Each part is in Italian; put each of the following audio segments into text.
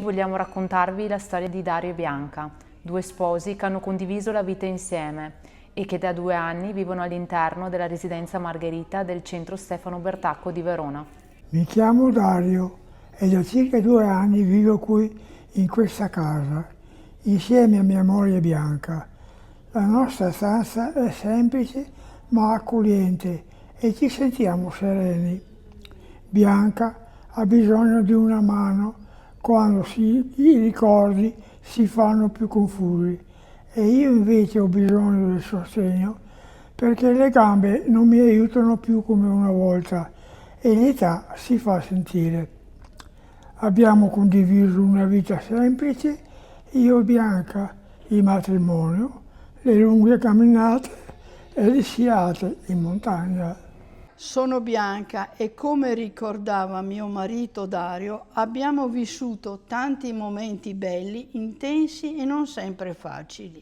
vogliamo raccontarvi la storia di Dario e Bianca, due sposi che hanno condiviso la vita insieme e che da 2 anni vivono all'interno della residenza Margherita del centro Stefano Bertacco di Verona. Mi chiamo Dario e da circa 2 anni vivo qui in questa casa, insieme a mia moglie Bianca. La nostra stanza è semplice ma accogliente e ci sentiamo sereni. Bianca ha bisogno di una mano quando i ricordi si fanno più confusi e io invece ho bisogno del sostegno perché le gambe non mi aiutano più come una volta e l'età si fa sentire. Abbiamo condiviso una vita semplice, io e Bianca, il matrimonio, le lunghe camminate e le sciate in montagna. Sono Bianca e come ricordava mio marito Dario, abbiamo vissuto tanti momenti belli, intensi e non sempre facili.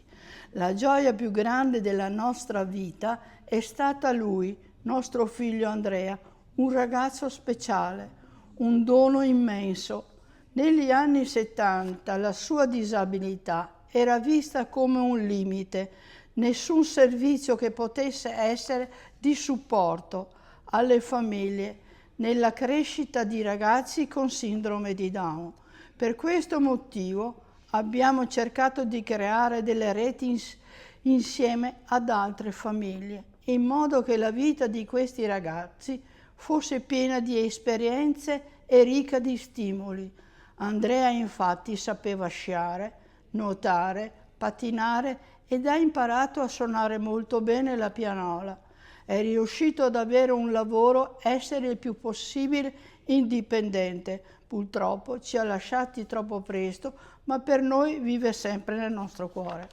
La gioia più grande della nostra vita è stata lui, nostro figlio Andrea, un ragazzo speciale, un dono immenso. Negli anni 70 la sua disabilità era vista come un limite, nessun servizio che potesse essere di supporto alle famiglie nella crescita di ragazzi con sindrome di Down. Per questo motivo abbiamo cercato di creare delle reti insieme ad altre famiglie, in modo che la vita di questi ragazzi fosse piena di esperienze e ricca di stimoli. Andrea infatti sapeva sciare, nuotare, pattinare ed ha imparato a suonare molto bene la pianola. È riuscito ad avere un lavoro, essere il più possibile indipendente. Purtroppo ci ha lasciati troppo presto, ma per noi vive sempre nel nostro cuore.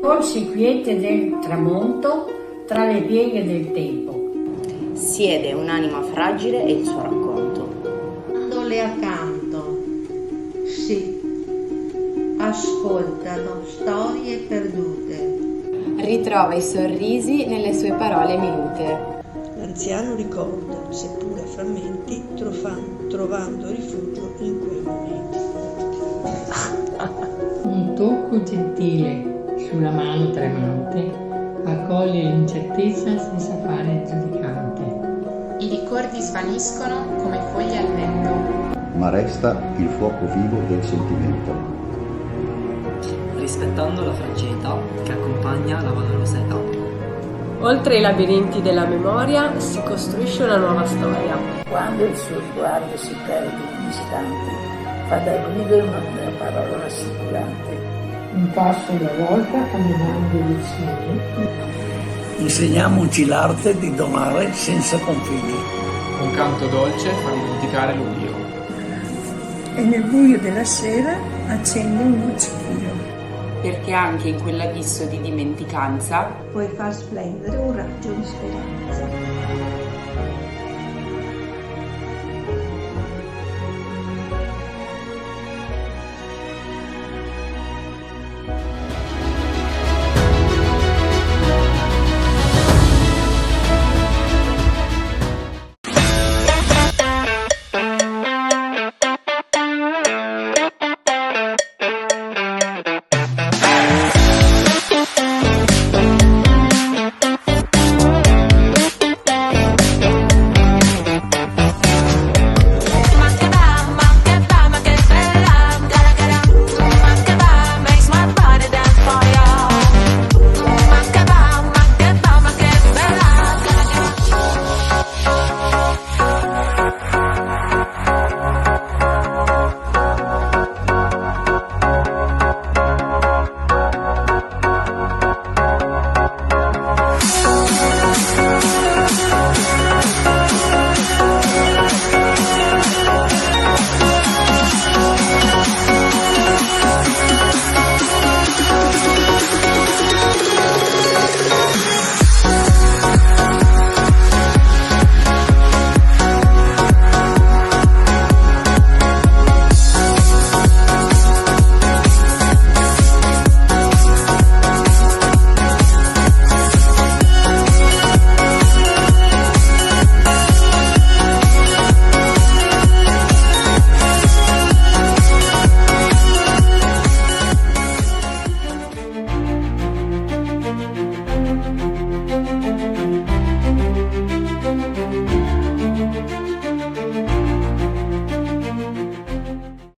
Polsi quiete del tramonto tra le pieghe del tempo. Siede un'anima fragile e il suo racconto. Quando le accanto, sì, ascoltano storie perdute. Ritrova i sorrisi nelle sue parole minute. L'anziano ricorda, seppure a frammenti, trovando rifugio in quei momenti. Un tocco gentile sulla mano tremante accoglie l'incertezza senza fare giudicante. I ricordi svaniscono come foglie al vento. Ma resta il fuoco vivo del sentimento. Rispettando la fragilità che accompagna la valorosa età. Oltre i labirinti della memoria si costruisce una nuova storia. Quando il suo sguardo si perde in istanti, fa da guida una parola rassicurante. Un passo alla volta camminando vicini. Insegniamoci l'arte di donare senza confini. Un canto dolce fa dimenticare l'oblio. E nel buio della sera accende un luccichino. Perché anche in quell'abisso di dimenticanza puoi far splendere un raggio di speranza.